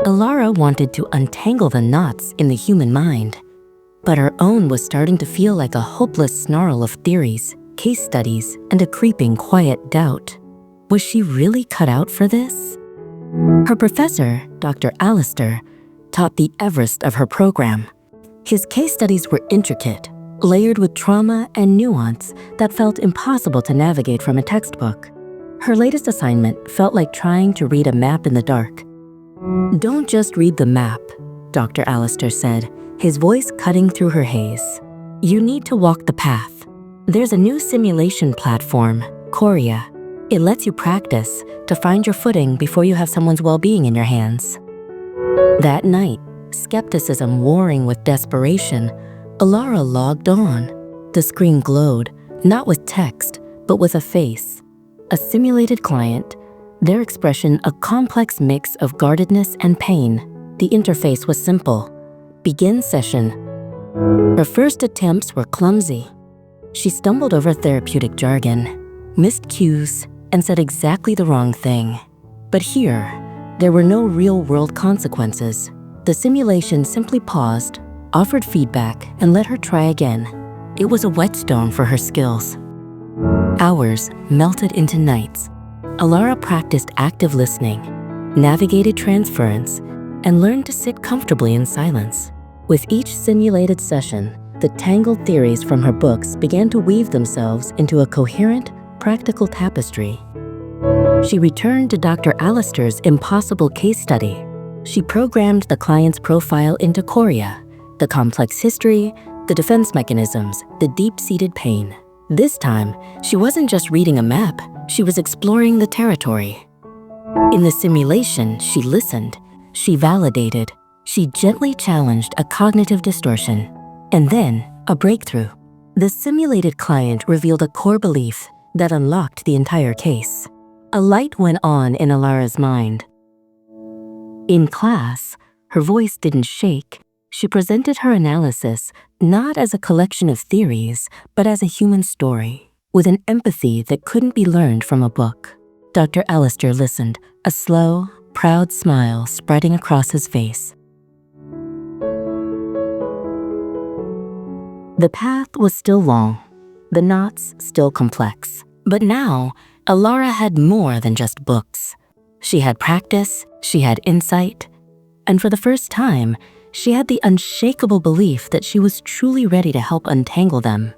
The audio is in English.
Alara wanted to untangle the knots in the human mind, but her own was starting to feel like a hopeless snarl of theories, case studies, and a creeping quiet doubt. Was she really cut out for this? Her professor, Dr. Allister, taught the Everest of her program. His case studies were intricate, layered with trauma and nuance that felt impossible to navigate from a textbook. Her latest assignment felt like trying to read a map in the dark. "Don't just read the map," Dr. Allister said, his voice cutting through her haze. "You need to walk the path. There's a new simulation platform, Coria. It lets you practice to find your footing before you have someone's well-being in your hands." That night, skepticism warring with desperation, Alara logged on. The screen glowed, not with text, but with a face. A simulated client, their expression a complex mix of guardedness and pain. The interface was simple. "Begin session." Her first attempts were clumsy. She stumbled over therapeutic jargon, missed cues, and said exactly the wrong thing. But here, there were no real-world consequences. The simulation simply paused, offered feedback, and let her try again. It was a whetstone for her skills. Hours melted into nights. Alara practiced active listening, navigated transference, and learned to sit comfortably in silence. With each simulated session, the tangled theories from her books began to weave themselves into a coherent, practical tapestry. She returned to Dr. Allister's impossible case study. She programmed the client's profile into Coria, the complex history, the defense mechanisms, the deep-seated pain. This time, she wasn't just reading a map, she was exploring the territory. In the simulation, she listened, she validated, she gently challenged a cognitive distortion, and then a breakthrough. The simulated client revealed a core belief that unlocked the entire case. A light went on in Alara's mind. In class, her voice didn't shake. She presented her analysis not as a collection of theories, but as a human story, with an empathy that couldn't be learned from a book. Dr. Allister listened, a slow, proud smile spreading across his face. The path was still long, the knots still complex. But now, Alara had more than just books. She had practice, she had insight, and for the first time, she had the unshakable belief that she was truly ready to help untangle them.